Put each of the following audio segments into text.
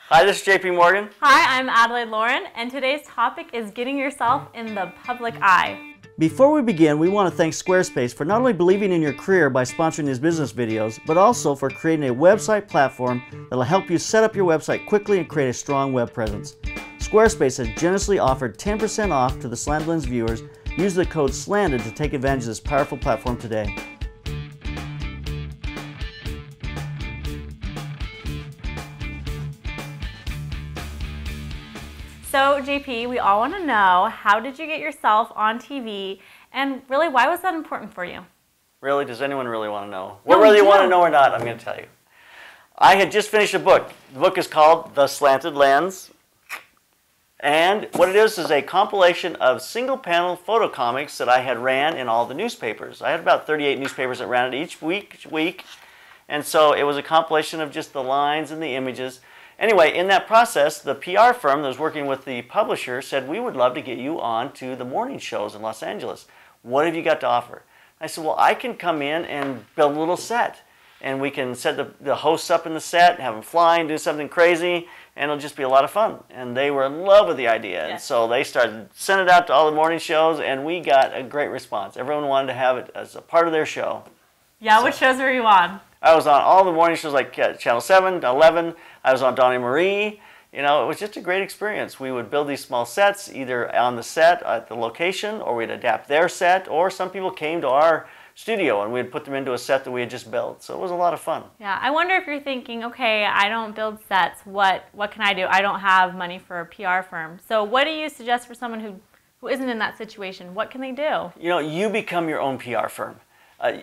Hi, this is JP Morgan. Hi, I'm Adelaide Lauren, and today's topic is getting yourself in the public eye. Before we begin, we want to thank Squarespace for not only believing in your career by sponsoring these business videos, but also for creating a website platform that will help you set up your website quickly and create a strong web presence. Squarespace has generously offered 10% off to the Slanted Lens viewers. Use the code SLANTED to take advantage of this powerful platform today. So, JP, we all want to know, how did you get yourself on TV, and really, why was that important for you? Really? Does anyone really want to know? Whether you want to know or not, I'm going to tell you. I had just finished a book. The book is called The Slanted Lens. And what it is a compilation of single-panel photo comics that I had ran in all the newspapers. I had about 38 newspapers that ran it each week. And so it was a compilation of just the lines and the images. Anyway, in that process, the PR firm that was working with the publisher said, we would love to get you on to the morning shows in Los Angeles. What have you got to offer? I said, well, I can come in and build a little set. And we can set the hosts up in the set, have them fly and do something crazy, and it'll just be a lot of fun. And they were in love with the idea. Yes. And so they started sending it out to all the morning shows, and we got a great response. Everyone wanted to have it as a part of their show. Yeah, what shows were you on? I was on all the morning shows like Channel 7, 11. I was on Donnie Marie. You know, it was just a great experience. We would build these small sets, either on the set at the location, or we'd adapt their set, or some people came to our studio and we'd put them into a set that we had just built. So it was a lot of fun. Yeah, I wonder if you're thinking, okay, I don't build sets. What can I do? I don't have money for a PR firm. So what do you suggest for someone who isn't in that situation? What can they do? You know, you become your own PR firm.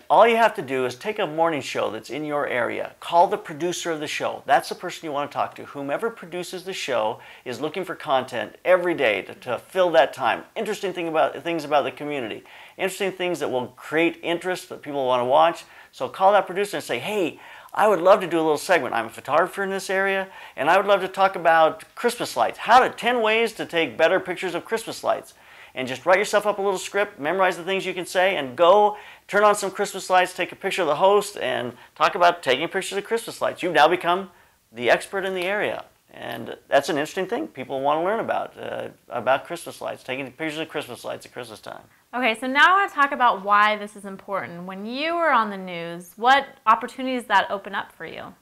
All you have to do is take a morning show that's in your area. Call the producer of the show. That's the person you want to talk to. Whomever produces the show is looking for content every day to fill that time. Interesting things about the community. Interesting things that will create interest that people want to watch. So call that producer and say, hey, I would love to do a little segment. I'm a photographer in this area, and I would love to talk about Christmas lights. 10 ways to take better pictures of Christmas lights. And just write yourself up a little script, memorize the things you can say, and go turn on some Christmas lights, take a picture of the host, and talk about taking pictures of Christmas lights. You've now become the expert in the area. And that's an interesting thing people want to learn about Christmas lights, taking pictures of Christmas lights at Christmas time. Okay, so now I want to talk about why this is important. When you were on the news, what opportunities did that open up for you?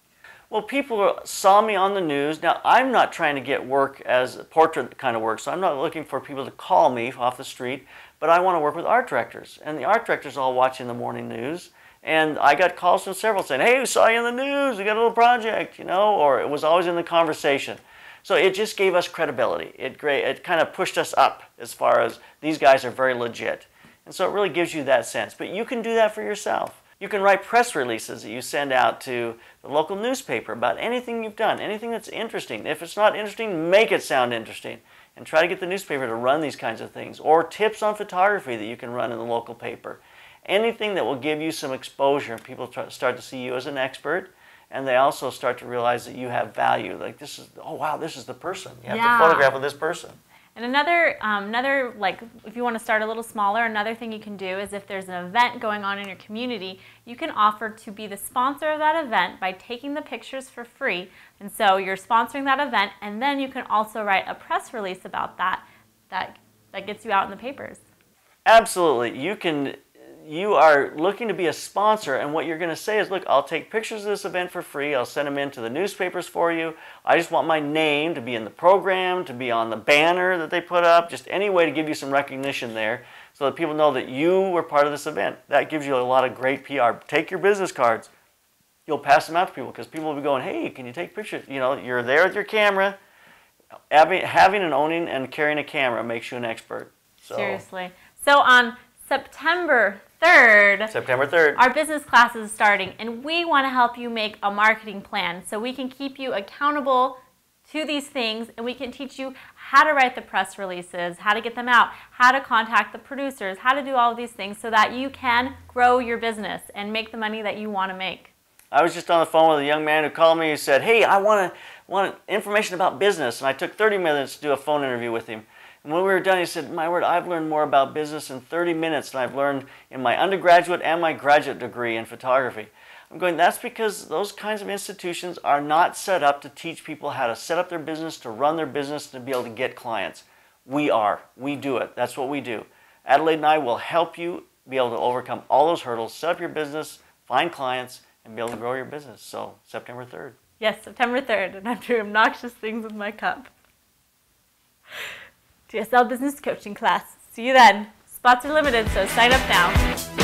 Well, people saw me on the news. Now, I'm not trying to get work as portrait kind of work, so I'm not looking for people to call me off the street, but I want to work with art directors. And the art directors all watching the morning news. And I got calls from several saying, hey, we saw you in the news, we got a little project, you know, or it was always in the conversation. So it just gave us credibility. It kind of pushed us up as far as these guys are very legit. And so it really gives you that sense. But you can do that for yourself. You can write press releases that you send out to the local newspaper about anything you've done, anything that's interesting. If it's not interesting, make it sound interesting. And try to get the newspaper to run these kinds of things. Or tips on photography that you can run in the local paper. Anything that will give you some exposure and people start to see you as an expert. And they also start to realize that you have value. Like, this is, oh wow, this is the person. You have to photograph with this person. And another, like, if you want to start a little smaller, another thing you can do is if there's an event going on in your community, you can offer to be the sponsor of that event by taking the pictures for free. And so you're sponsoring that event, and then you can also write a press release about that gets you out in the papers. Absolutely. You are looking to be a sponsor, and what you're going to say is, look, I'll take pictures of this event for free. I'll send them into the newspapers for you. I just want my name to be in the program, to be on the banner that they put up, just any way to give you some recognition there so that people know that you were part of this event. That gives you a lot of great PR. Take your business cards. You'll pass them out to people because people will be going, hey, can you take pictures? You know, you're there with your camera. Having and owning and carrying a camera makes you an expert. So. Seriously. So on September 3rd, our business class is starting, and we want to help you make a marketing plan so we can keep you accountable to these things, and we can teach you how to write the press releases, how to get them out, how to contact the producers, how to do all of these things so that you can grow your business and make the money that you want to make. I was just on the phone with a young man who called me and said, hey, I want information about business, and I took 30 minutes to do a phone interview with him. And when we were done, he said, my word, I've learned more about business in 30 minutes than I've learned in my undergraduate and my graduate degree in photography. I'm going, that's because those kinds of institutions are not set up to teach people how to set up their business, to run their business, to be able to get clients. We are. We do it. That's what we do. Adelaide and I will help you be able to overcome all those hurdles, set up your business, find clients, and be able to grow your business. So September 3rd. Yes, September 3rd, and I'm doing obnoxious things with my cup. TSL Business Coaching Class. See you then. Spots are limited, so sign up now.